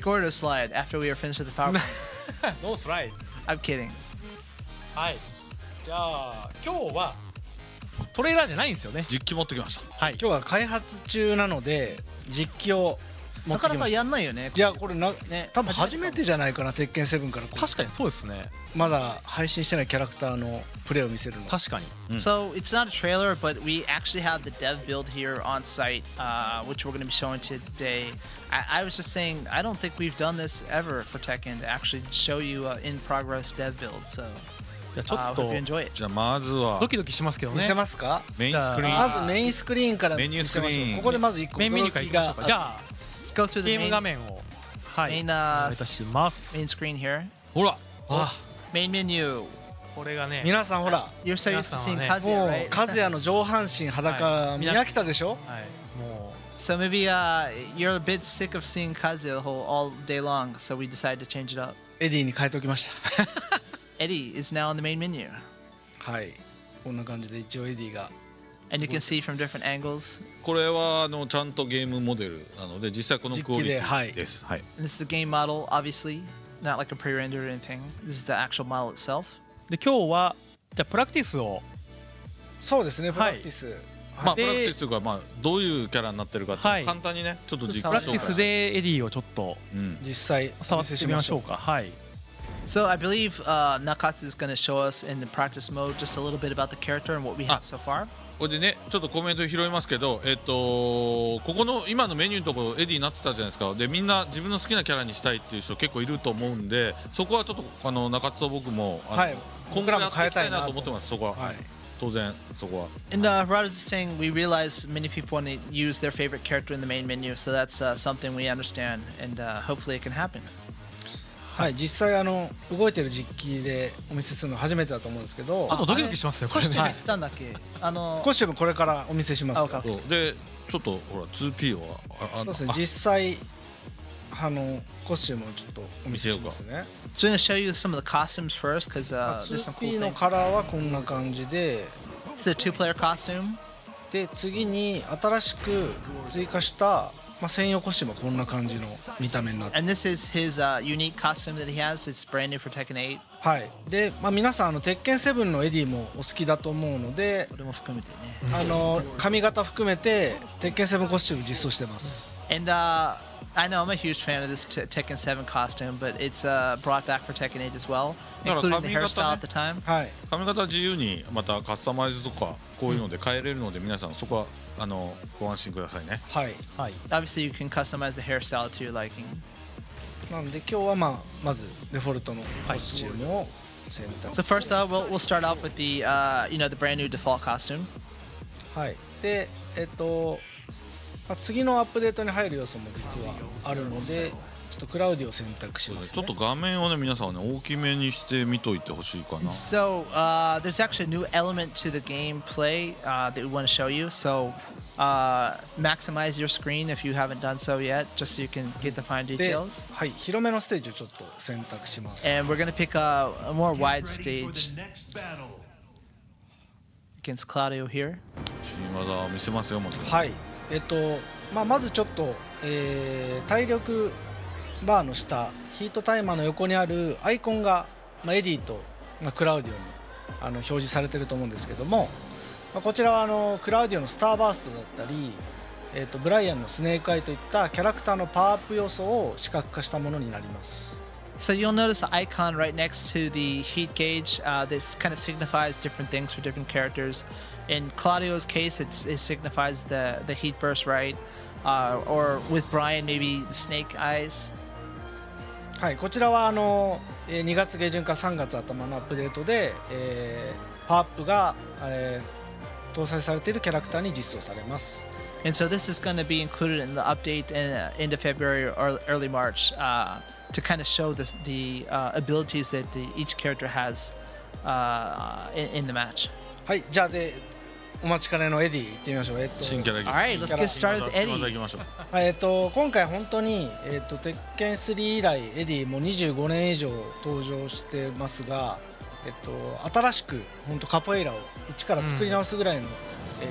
Gordo slide after we are finished with the power. No slide. I'm kidding. はい。じゃあ今日はトレーラーじゃないんですよね。実機持ってきました。はい。今日は開発中なので実機を持ってきました。なかなかやんないよね。いやこれね多分初めて初めてじゃないかな、鉄拳7から確かにそうですね。まだ配信してないキャラクターのプレイを見せるの。確かに。So it's not a trailer, but we actually have the dev build here on site, which we're going to be showing today. I was just saying, I don't think we've done this ever for Tekken to actually show you in progress dev build. So じゃあちょっ hope と you enjoy it. じゃあまずはドキドキしますけどね。見せますか。メインスクリーン。まずメインスクリーンから見せましょう。メニュースクリーンここでまず1個メインメニューからいきましょうか。じゃあ Let's go through ゲ the ーム画 main 面をはい main お願いいたします。 main screen here. ほらあ、 Main menu. これがね。皆さんほら You're so used to seeing 皆さんは Kazuya, もう right? 和也の上半身裸見飽きたでしょ。はい。も So maybe you're a bit sick of seeing Kazuya all day long, so we decided to change it up. エディに変えておきました。 Eddie is now on the main menu, はい、こんな感じで一応エディが and you can see from different angles. これはちゃんとゲームモデルなので実際このクオリティです。はい。 And this is the game model, obviously, not like a pre-rendered or anything. This is the actual model itself. うで今日はじゃあプラクティスをそうですね、プラクティス、まあでプラクティスというかまあどういうキャラになってるかってはい簡単にねちょっと実況プラクティスでエディをちょっとうん実際お見せ触ってみましましょう。しょうか。はい。 So I believe Nakatsu is going to show us in the practice mode just a little bit about the character and what we have so far. これでねちょっとコメント拾いますけどここの今のメニューのところエディになってたじゃないですか。でみんな自分の好きなキャラにしたいっていう人結構いると思うんでそこはちょっと中津と僕もはい、今後やっていきたいなと思ってます。そこは、はい、当然そこは And Rod is saying we realize many people want to use their favorite character in the main menu, so that's something we understand, and hopefully it can happen. はい、実際動いてる実機でお見せするの初めてだと思うんですけど、ちょっとドキドキしますよこれね。コスチュームしたんだっけ？コスチュームこれからお見せします。あそうでちょっとほら 2P をそうですね、実際コスチュームをちょっとお見せしますね。So we're going to show you some of the costumes first, because there's some cool 2P の things. カラーはこんな感じで、 It's a two-player costume. で次に新しく追加した専用コスチュームはこんな感じの見た目になって、 And this is his unique costume that he has. It's brand new for Tekken 8. はい、で、皆さん鉄拳7のエディもお好きだと思うので、これも含めてね。髪型含めて鉄拳7コスチューム実装してます。 And I know I'm a huge fan of this Tekken 7 costume, but it's brought back for Tekken 8 as well, including the hairstyle at the time. はい、髪型自由にまたカスタマイズとかこういうので変えれるので皆さんそこはご安心くださいね。はい、はい。 Obviously, you can customize the hairstyle to your liking. なんで今日はまずデフォルトのコスチュームを選択。 So first, we'll start off with the the brand new default costume. はい、で次のアップデートに入る要素も実はあるので、ちょっとクラウディを選択しますね。ちょっと画面をね皆さんはね大きめにして見といてほしいかな。 So there's actually a new element to the gameplay that we want to show you. So maximize your screen if you haven't done so yet, just so you can get the fine で、 details. はい、広めのステージをちょっと選択します。 And we're going to pick a more wide stage against Claudio here. 新技を見せますよもちろん。はい、まずちょっと、体力バーの下ヒートタイマーの横にあるアイコンが、エディと、クラウディオに表示されていると思うんですけども、こちらはクラウディオのスターバーストだったり、ブライアンのスネークアイといったキャラクターのパワーアップ要素を視覚化したものになります。 So you'll notice an icon right next to the heat gauge. This kind of signifies different things for different characters. In Claudio's case, it signifies the heat burst, right? Or with Brian, maybe snake eyes. はい、こちらは2月下旬から3月頭のアップデートで、パワーアップが、搭載されているキャラクターに実装されます。 And so this is going to be included in the update in end of February or early March to kind of show the abilities that each character has in the match. はい、じゃあお待ちかねのエディ行ってみましょう。新キャラ Alright, let's get started with 新技 Eddie. いきましょう。はい、今回本当に、鉄拳3以来エディも25年以上登場してますが、新しく本当カポエイラを一から作り直すぐらいの、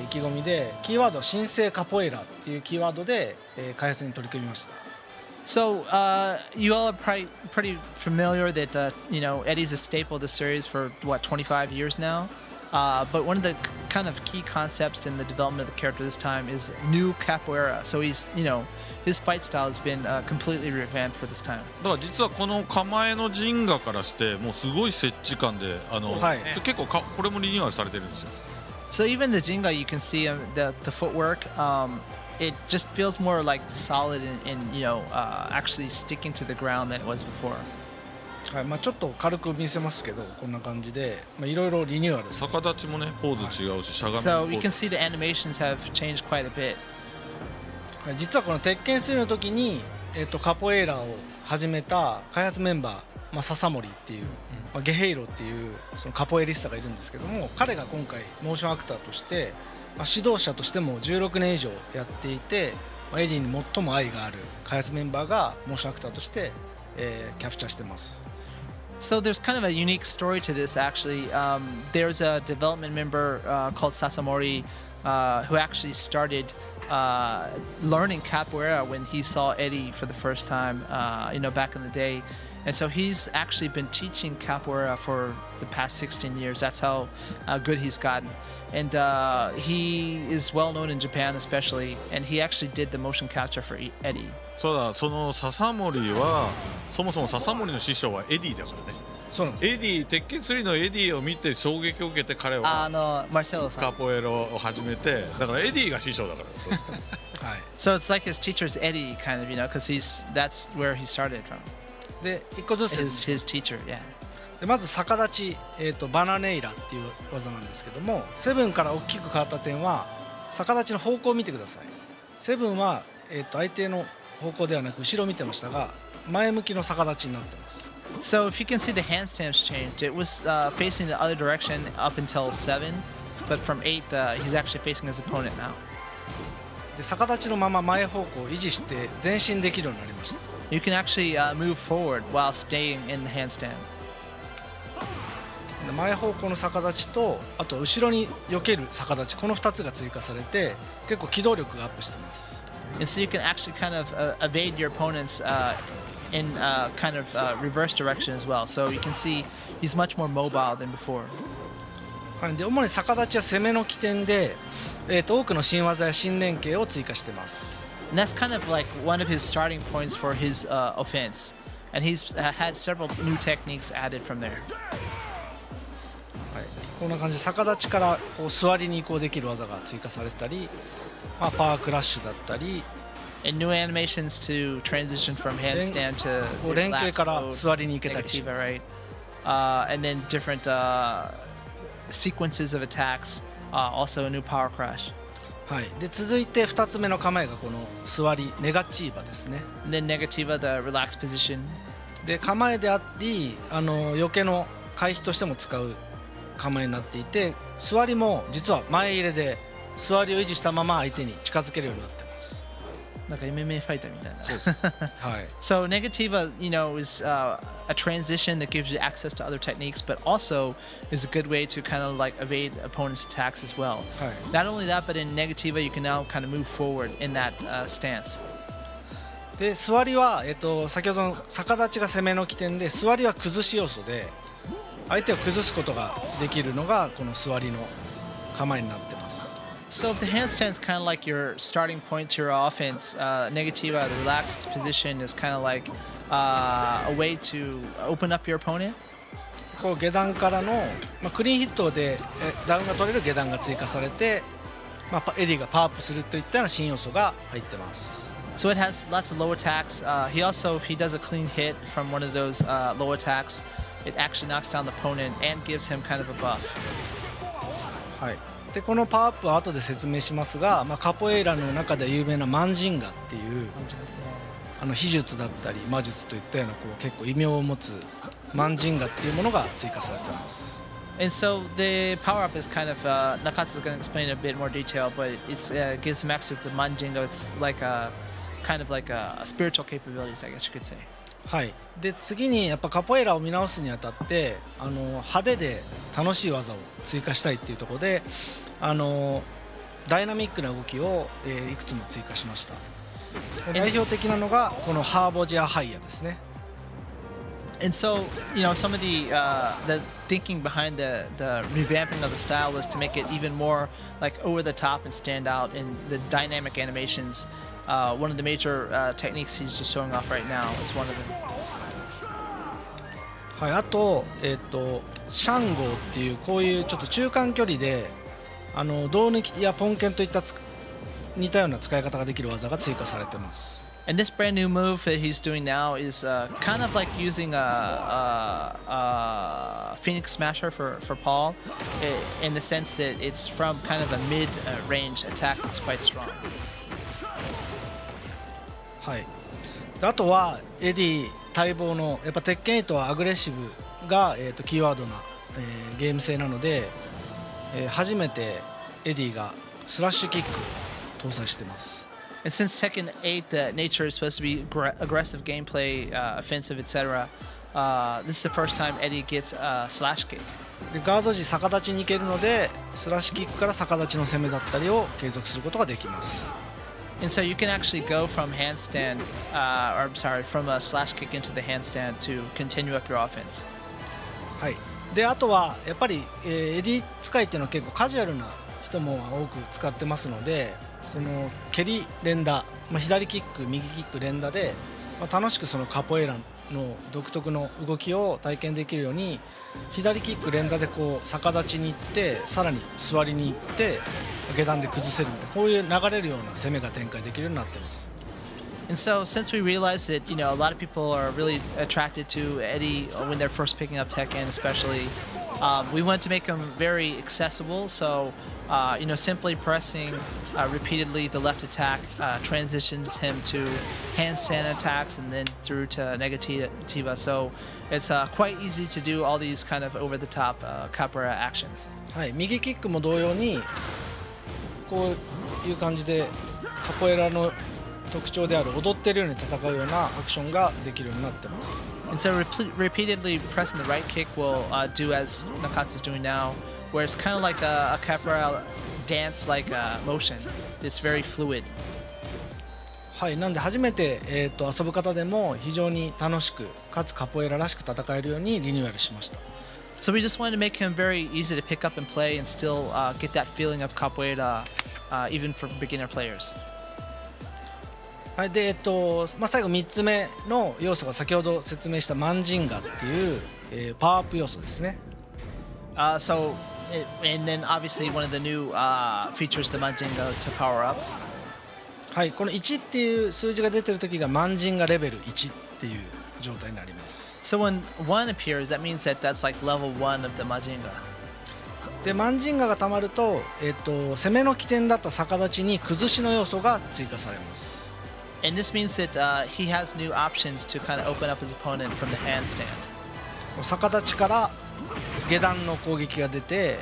意気込みでキーワードは新生カポエイラっていうキーワードで、開発に取り組みました。So you all are pretty familiar that Eddie's a staple of the series for 25 years now. But one of the kind of key concepts in the development of the character this time is new capoeira. So he's his fight style has been completely revamped for this time. だから実はこの構えの陣画からしてもうすごい接地感で結構これもリニューアルされてるんですよ。 So even the Jinga, you can see the footwork. It just feels more like solid and actually sticking to the ground than it was before. はい、ちょっと軽く見せますけどこんな感じでいろいろリニューアルです。逆立ちもねポーズ違うししゃがみも So you can see the animations have changed quite a bit. 実はこの鉄拳3の時に、カポエイラを始めた開発メンバー、笹森っていう、ゲヘイロっていうそのカポエリスタがいるんですけども、彼が今回モーションアクターとして、指導者としても16年以上やっていて、エディに最も愛がある開発メンバーがモーションアクターとして、キャプチャーしてます。So there's kind of a unique story to this actually. There's a development member called Sasamori who actually started learning capoeira when he saw Eddy for the first time, back in the day. And so he's actually been teaching capoeira for the past 16 years. That's how good he's gotten. And he is well known in Japan especially. And he actually did the motion capture for Eddy. そうだ、その笹森はそもそも笹森の師匠はエディだからね。そうなんです。エディ鉄拳3のエディを見て衝撃を受けて彼はカポエロを始めて、だからエディが師匠だから。はい。So it's like his teacher's Eddy kind of, because that's where he started from. で一個ずつ his teacher, yeah. でまず逆立ち、バナネイラっていう技なんですけども、セブンから大きく変わった点は逆立ちの方向を見てください。セブンは、相手の方向ではなく後ろを見てましたが、前向きの逆立ちになってます。So if you can see the handstands changed, it was facing the other direction up until 7, but from 8, he's actually facing his opponent now. で逆立ちのまま前方向を維持して前進できるようになりました。You can actually move forward while staying in the handstand. で前方向の逆立ちとあと後ろに避ける逆立ち、この2つが追加されて結構機動力がアップしてます。And so you can actually kind of evade your opponents in kind of reverse direction as well. So you can see he's much more mobile than before. はい、で主に逆立ちは攻めの起点で、多くの新技や新連携を追加してます。And that's kind of like one of his starting points for his offense. And he's had several new techniques added from there. はい、こんな感じで逆立ちからこう座りに移行できる技が追加されたり、パワークラッシュだったり、And new animations to transition from handstand to 連携 relaxed から mode, 座りに行けたりし negativa, ます。 right? And then different sequences of attacks, also a new power crash. はい、で続いて2つ目の構えがこの座りネガチーバですね。 And then negativa, the relaxed position. で構えであり避けの回避としても使う構えになっていて、座りも実は前入れで座りを維持したまま相手に近づけるようになってます。Like a MMA fighter みたいな。はい。So negativa, is a transition that gives you access to other techniques, but also is a good way to kind of like evade opponents' attacks as well. はい。 Not only that, but in negativa, you can now kind of move forward in that stance. で座りは、先ほどの逆立ちが攻めの起点で、座りは崩し要素で相手を崩すことができるのがこの座りの構えになってます。 So if the handstand's kind of like your starting point to your offense, negativa, the relaxed position is kind of like a way to open up your opponent. こう下段からの、クリーンヒットでダウンが取れる下段が追加されて、エディがパワーアップするといったような新要素が入ってます。 So it has lots of low attacks. He also, if he does a clean hit from one of those low attacks, it actually knocks down the opponent and gives him kind of a buff. はい。でこのパワーアップは後で説明しますが、カポエイラの中で有名なマンジンガっていう秘術だったり魔術といったようなこう結構異名を持つマンジンガっていうものが追加されています。 And so the power up is kind of Nakatsu's going to explain in a bit more detail, but it gives him access to the Mandingo. It's like a kind of like a spiritual capabilities, I guess you could say. はい。で次にやっぱカポエイラを見直すにあたって派手で楽しい技を追加したいっていうところでダイナミックな動きをいくつも追加しました。代表的なのがこのハーボジアハイヤですね。And so, some of the thinking behind the revamping of the style was to make it even more like over the top and stand out in the dynamic animations. One of the major techniques he's just showing off right now is one of them. はい、あと、シャンゴーっていうこういうちょっと中間距離で胴抜きやポンケンといった似たような使い方ができる技が追加されてます。And this brand new move that he's doing now is kind of like using a Phoenix Smasher for Paul, in the sense that it's from kind of a mid-range attack that's quite strong. はい、であとはエディ待望のやっぱ鉄拳8はアグレッシブが、キーワードな、ゲーム性なので、初めてエディがスラッシュキック搭載してます。And since Tekken 8, the nature is supposed to be aggressive gameplay, offensive, etc., this is the first time Eddie gets a slash kick. でガード時逆立ちに行けるのでスラッシュキックから逆立ちの攻めだったりを継続することができます。And so you can actually go from handstand, from a slash kick into the handstand to continue up your offense. はい、であとはやっぱり、エディ使いっていうのは結構カジュアルな人も多く使ってますので、その蹴り連打、左キック右キック連打で、楽しくそのカポエイラの独特の動きを体験できるように左キック連打でこう逆立ちに行ってさらに座りに行って下段で崩せるみたいなこういう流れるような攻めが展開できるようになっています。And so, since we realized that a lot of people are really attracted to Eddie when they're first picking up Tekken, especially, we wanted to make him very accessible. So, simply pressing repeatedly the left attack transitions him to handstand attacks and then through to negativa. So, it's quite easy to do all these kind of over-the-top capoeira actions. はい、右キックも同様にこういう感じでカポエラの特徴である踊ってるように戦うようなアクションができるようになってます。And so repeatedly pressing the right kick will do as Nakatsu is doing now, where it's kind of like a capoeira dance-like motion. It's very fluid. はい、なんで初めて、遊ぶ方でも非常に楽しくかつカポエラらしく戦えるようにリニューアルしました。So we just wanted to make him very easy to pick up and play and still get that feeling of capoeira even for beginner players. はい、で最後3つ目の要素が先ほど説明したマンジンガっていう、パワーアップ要素ですね。And then obviously one of the new features, the Manjinga to power up. はい、この1っていう数字が出てる時がマンジンガレベル1っていう状態になります。So when 1 appears, that means that that's like level 1 of the Manjinga. でマンジンガがたまると、攻めの起点だった逆立ちに崩しの要素が追加されます。And this means that he has new options to kind of open up his opponent from the handstand. 逆立ちから下段の攻撃が出て、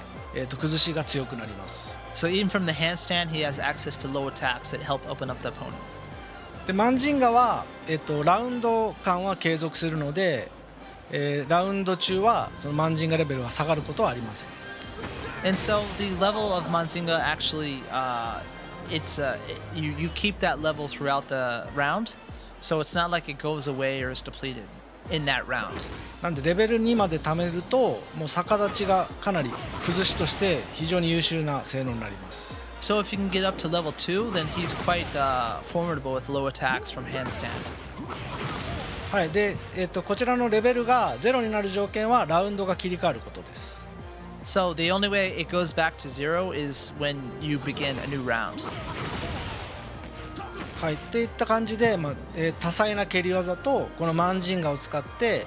崩しが強くなります。So even from the handstand, he has access to low attacks that help open up the opponent. でマンジンガは、ラウンド間は継続するので、ラウンド中はそのマンジンガレベルが下がることはありません。And so the level of Manjinga actually, you keep that level throughout the round, so it's not like it goes away or is depleted in that round. なんでレベル2まで貯めるともう逆立ちがかなり崩しとして非常に優秀な性能になります。So if you can get up to level 2, then he's quite formidable with low attacks from handstand. はい、で、こちらのレベルが0になる条件はラウンドが切り替わることです。So the only way it goes back to 0 is when you begin a new round. はい、っていった感じで、多彩な蹴り技とこのマンジンガを使って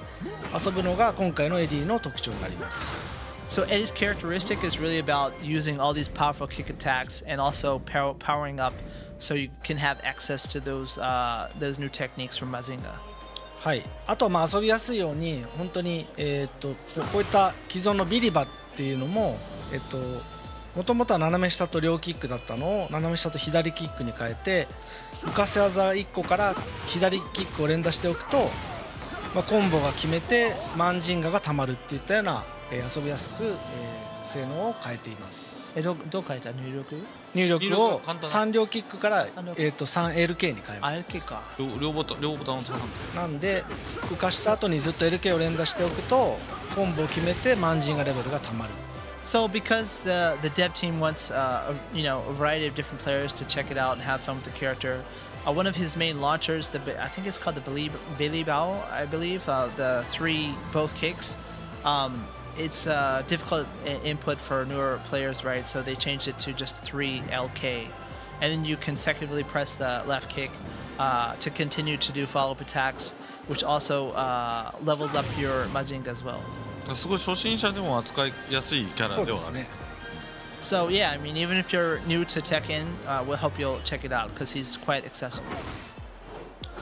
遊ぶのが今回のエディの特徴になります。So Eddie's characteristic is really about using all these powerful kick attacks and also powering up so you can have access to those new techniques from Mazinga. はい、あとは遊びやすいように本当に、こういった既存のビリバっていうのももともとは斜め下と両キックだったのを斜め下と左キックに変えて浮かせ技1個から左キックを連打しておくと、コンボが決めてマンジンガがたまるっていったような遊びやすく、性能を変えています。どう書いた入力？入力を入力簡単な3両キックから、三両3LK に変えます。 LK か。両ボタンを押さなんで浮かした後にずっと LK を連打しておくとコンボを決めてマンジンガレベルがたまる。 So because the dev team wants a variety of different players to check it out and have fun with the character, one of his main launchers, I think it's called the Billy Bao, I believe, the 3 both kicks. It's difficult input for newer players, right? So they changed it to just 3 LK, and then you consecutively press the left kick to continue to do follow-up attacks, which also levels up your Majinga as well. すごい初心者でも扱いやすいキャラそうではある。ですね。 So yeah, I mean, even if you're new to Tekken, we'll help you check it out because he's quite accessible.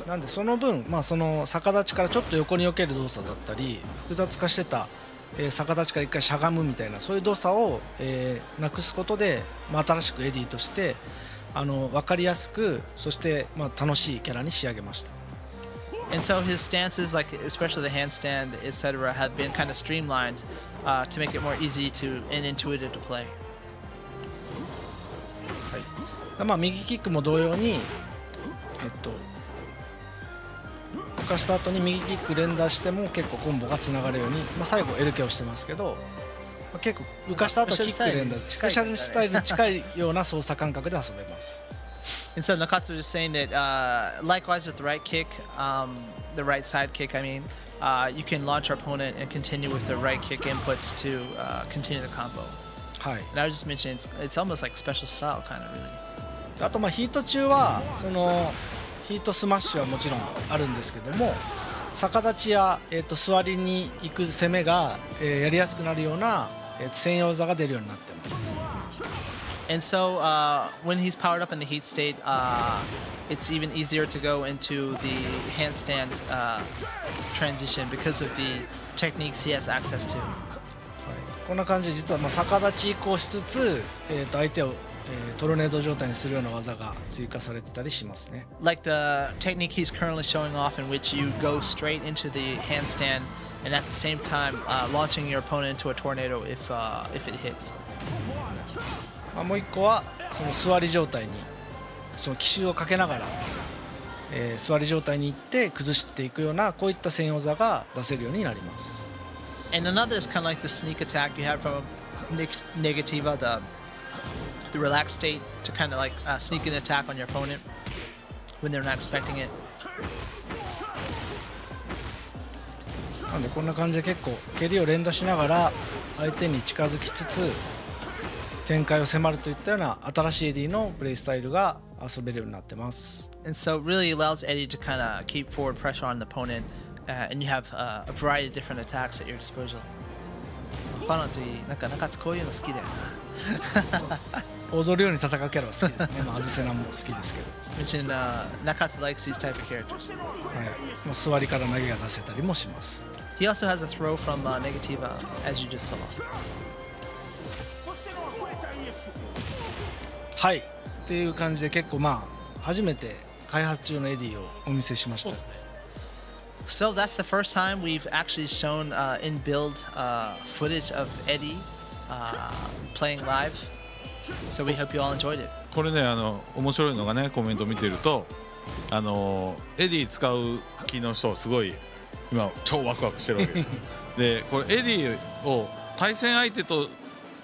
なんでその分、その逆立ちからちょっと横に避ける動作だったり複雑化してた、逆立ちから一回しゃがむみたいなそういう動作を、なくすことで、新しくエディとして分かりやすくそして、楽しいキャラに仕上げました。 And so his stances, like especially the handstand, etc., have been kind of streamlined to make it more easy and intuitive to play. 右キックも同様に、浮かした後に右キック連打しても結構コンボがつながるように、最後 LK をしてますけど、結構浮かした後キック連打スペシャルスタイルに近いような操作感覚で遊べます。 And so Nakatsu was just saying that likewise with the right kick, the right side kick, I mean, you can launch your opponent and continue with the right kick inputs to continue the combo. はい。 And I was just mentioning it's almost like special style, kind of really. あとヒート中はそのヒートスマッシュはもちろんあるんですけども、逆立ちや、座りに行く攻めが、やりやすくなるような、専用技が出るようになっています。 And so when he's powered up in the heat state, it's even easier to go into the handstand transition because of the techniques he has access to. こんな感じで実は逆立ち移行しつつ、相手を、トルネード状態にするような技が追加されてたりしますね。 Like the technique he's currently showing off, in which you go straight into the handstand and at the same time launching your opponent into a tornado if it hits. もう一個はその座り状態にその奇襲をかけながら、座り状態に行って崩していくようなこういった専用技が出せるようになります。 And another is kind of like the sneak attack you have from Negativa, the relaxed state to kind of like sneak an attack on your opponent when they're not expecting it. なんでこんな感じで結構蹴りを連打しながら相手に近づきつつ展開を迫るといったような新しいエディのプレイスタイルが遊べるようになってます。 And so it really allows Eddy to kind of keep forward pressure on the opponent, and you have a variety of different attacks at your disposal. ファナティなんか中津こういうの好きだよな。踊るように戦うキャラは好きですね。アズセナも好きですけど、Mention Nakatsu likes these type of characters. はい、座りから投げが出せたりもします。 He also has a throw from Negativa, as you just saw. はい、っていう感じで結構初めて開発中のエディをお見せしました。 So that's the first time we've actually shown in build footage of Eddy playing live. So we hope you all enjoyed it. これね面白いのがねコメント見てるとエディ使う気の人すごい今超ワクワクしてるわけですよ。でこれエディを対戦相手と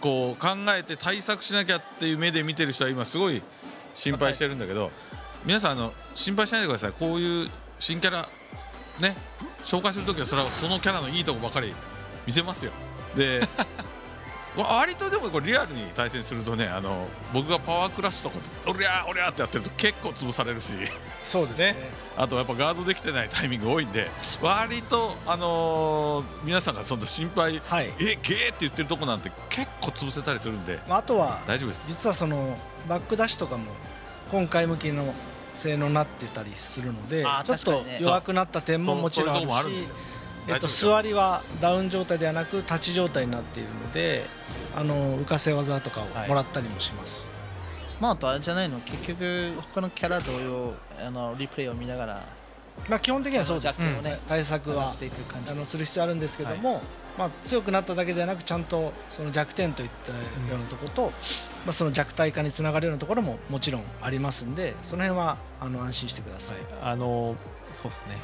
こう考えて対策しなきゃっていう目で見てる人は今すごい心配してるんだけど、皆さん心配しないでください。こういう新キャラね紹介するときはそのキャラのいいとこばかり見せますよ。で割とでもこれリアルに対戦するとね僕がパワークラッシュとかおりゃーおりゃーってやってると結構潰されるし、そうですね。あとやっぱガードできてないタイミング多いんで割と皆さんがそんな心配、はい、ゲーって言ってるとこなんて結構潰せたりするんで、あとは大丈夫です。実はそのバックダッシュとかも今回向きの性能になってたりするのでちょっと弱くなった点ももちろんあるし、座りはダウン状態ではなく立ち状態になっているので浮かせ技とかをもらったりもします。まああとあれじゃないの、結局他のキャラ同様リプレイを見ながらまあ、基本的にはそうですね、弱点をね対策は探していく感じ。する必要あるんですけども、まあ、強くなっただけではなくちゃんとその弱点といったようなところと、まあ、その弱体化につながるようなところももちろんありますんで、その辺は安心してください。そうですね。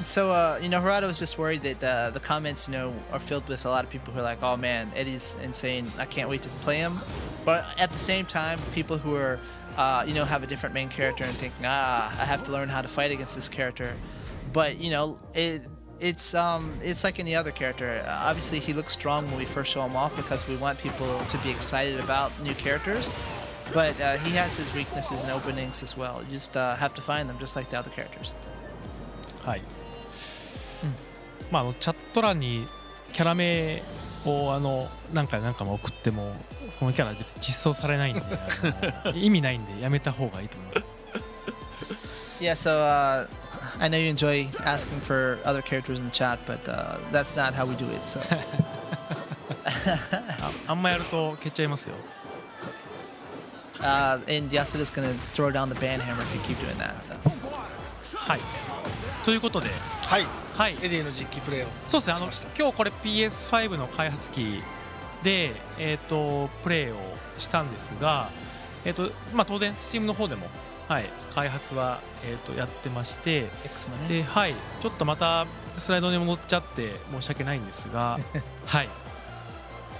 So, Harada was just worried that the comments, are filled with a lot of people who are like, "Oh man, Eddie's insane! I can't wait to play him." But at the same time, people who are, have a different main character and thinking, I have to learn how to fight against this character. But it's like any other character. Obviously, he looks strong when we first show him off because we want people to be excited about new characters. But he has his weaknesses and openings as well. You just have to find them, just like the other characters. はい。まあチャット欄にキャラ名を何回も送ってもそのキャラ実装されないんで意味ないんでやめた方がいいと思います。Yeah, so I know you enjoy asking for other characters in the chat, but that's not how we do it. So あんまやると消っちゃいますよ。and Yasuda's gonna throw down the ban hammer if you keep doing that. So. はい。ということで、はい、はい、エディの実機プレイをそうですね。しました。今日これ PS5 の開発機でプレイをしたんですが、まあ当然 Steam の方でもはい開発はやってまして、ではいちょっとまたスライドに戻っちゃって申し訳ないんですが、はい。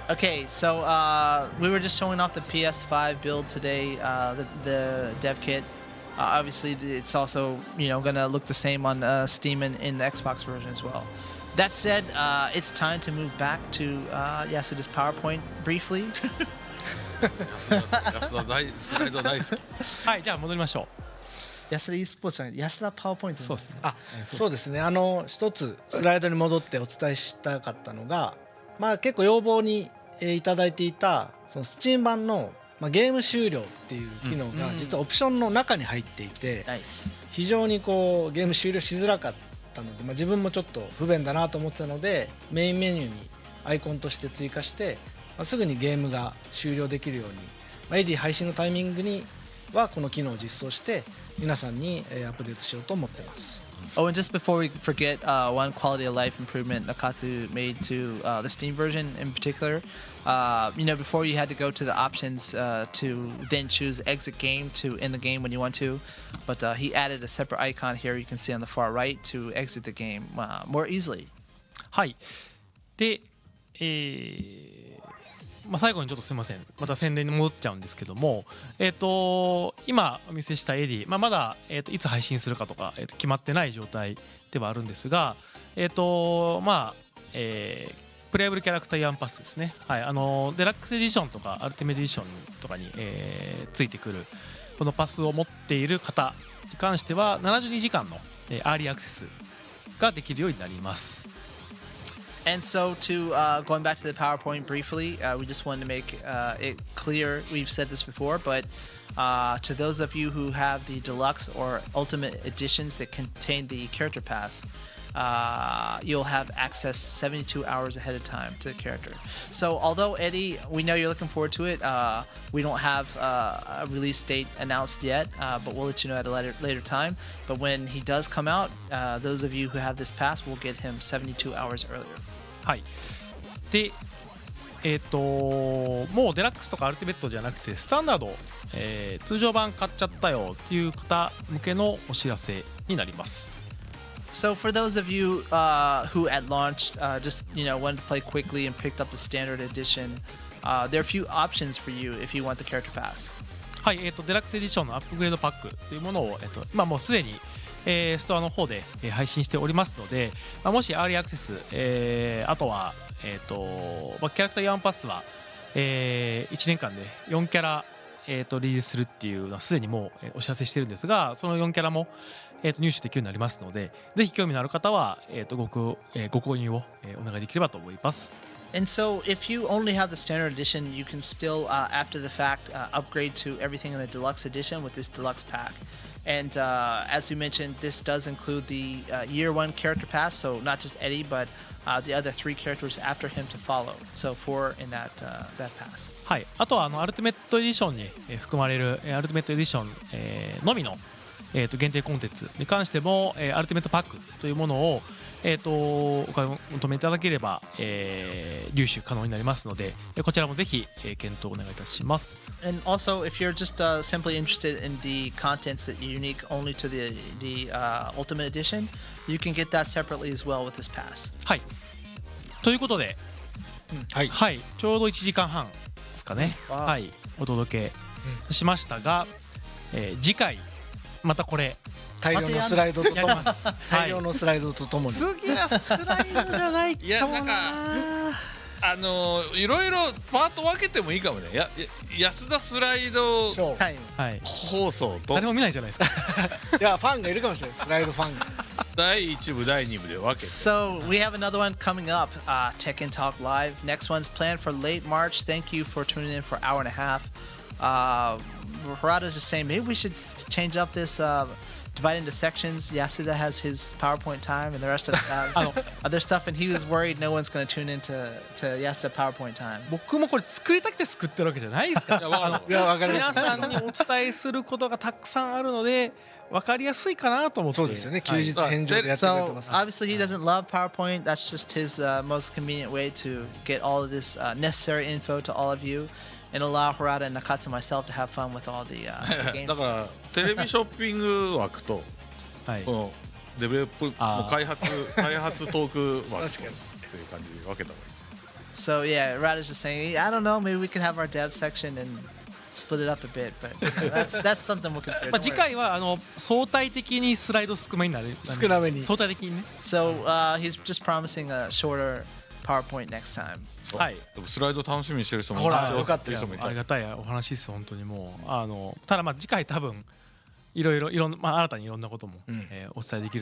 Okay, so we were just showing off the PS5 build today, the dev kit. Obviously, it's also gonna look the same on Steam and in the Xbox version as well. That said, it's time to move back to Yasuda's PowerPoint briefly. 安田スライド大好き。はい、じゃあ戻りましょう。Yasuda eSports じゃない、Yasuda PowerPoint そうですね。そうですね。一つスライドに戻ってお伝えしたかったのが、まあ結構要望にいただいていたその Steam 版のゲーム終了っていう機能が実はオプションの中に入っていて、非常にゲーム終了しづらかったので、自分もちょっと不便だなと思ってたのでメインメニューにアイコンとして追加して、すぐにゲームが終了できるように、エディ配信のタイミングにはこの機能を実装して皆さんにアップデートしようと思ってます。Oh, and just before we forget, one quality of life improvement Nakatsu made to the Steam version in particular. Before you had to go to the options to then choose exit game to end the game when you want to, but he added a separate icon here you can see on the far right to exit the game more easily. はい。で、最後にちょっとすみません、また宣伝に戻っちゃうんですけども、今お見せしたエディ、まだ、いつ配信するかとか、決まってない状態ではあるんですが、プレイアブルキャラクターイヤンパスですね、はい、デラックスエディションとかアルティメディションとかに、ついてくるこのパスを持っている方に関しては72時間の、アーリーアクセスができるようになります。And so to going back to the PowerPoint briefly, we just wanted to make it clear, we've said this before, but to those of you who have the deluxe or ultimate editions that contain the character pass, you'll have access 72 hours ahead of time to the character. So although Eddie, we know you're looking forward to it, we don't have a release date announced yet, but we'll let you know at a later time. But when he does come out, those of you who have this pass will get him 72 hours earlier. はい。で、もうデラックスとかアルティメットじゃなくてスタンダード、通常版買っちゃったよっていう方向けのお知らせになります。So for those of you who at launch just wanted to play quickly and picked up the standard edition, there are a few options for you if you want the character pass. はい、デラックスエディションのアップグレードパックというものを、今もうすでにストアの方で配信しておりますので、もしアーリーアクセス、あとは、キャラクター4パスは、1年間で4キャラ、リリースするっていうのはすでにもうお知らせしてるんですが、その4キャラも、入手できるようになりますので、ぜひ興味のある方は、ご購入を、お願いできればと思います。And so, if you only have the standard edition, you can still, after the fact, upgrade to everything in the deluxe edition with this deluxe pack. And as we mentioned, this does include the year one character pass, so not just Eddie, but the other 3 characters after him to follow. So 4 in that pass. はい。あとはアルティメットエディションに含まれるアルティメットエディションのみの限定コンテンツに関しても、アルティメットパックというものを、お買い求めいただければ、入手可能になりますので、こちらもぜひ、検討お願いいたします。And also, if you're just simply interested in the contents that are unique only to the Ultimate Edition, you can get that separately as well with this pass. はい。ということで、はいはい、ちょうど1時間半ですかね。わあはい、お届けしましたが、次回またこれ大量のスライドとともにやります。大量のスライドとともに、次はスライドじゃないいやかもなんな。いろいろパート分けてもいいかもね。安田スライドそうはい。はい。放送と誰も見ないじゃないですか。いやファンがいるかもしれない、スライドファンが。第1部第2部で分けて。 So we have another one coming up, Tekken Talk Live. Next one's planned for late March. Thank you for tuning in for an hour and a half. Harada's just saying maybe we should change up this, divide into sections. Yasuda has his PowerPoint time, and the rest of other stuff. And he was worried no one's going to tune into Yasuda PowerPoint time. 僕もこれ作りたくて作ってるわけじゃないですかいやわかるいやわかります。皆さんにお伝えすることがたくさんあるので分かりやすいかなと思って。そうですよね。休日返上でやってくれて So ます。 obviously he doesn't love PowerPoint. That's just his most convenient way to get all of this necessary info to all of you, and allow Harada and Nakatsu and myself to have fun with all the games. だからテレビショッピング枠とはいこのデベロップもう開発トーク枠確かにっていう感じで分けた方がいいんじゃない So yeah, Harada's just saying, I don't know, maybe we can have our dev section and split it up a bit, but that's something we'll consider. まあ Don't 次 worry. 回は相対的にスライド少めになる。少なめに相対的にね。 So he's just promising a shorter PowerPoint next time. はい。でもスライド楽しみにしてる人もいほらますよよかったですっていう人もいたありがたいお話です本当にもうただまあ次回多分いろんなまあ新たにいろんなことも、お伝えできると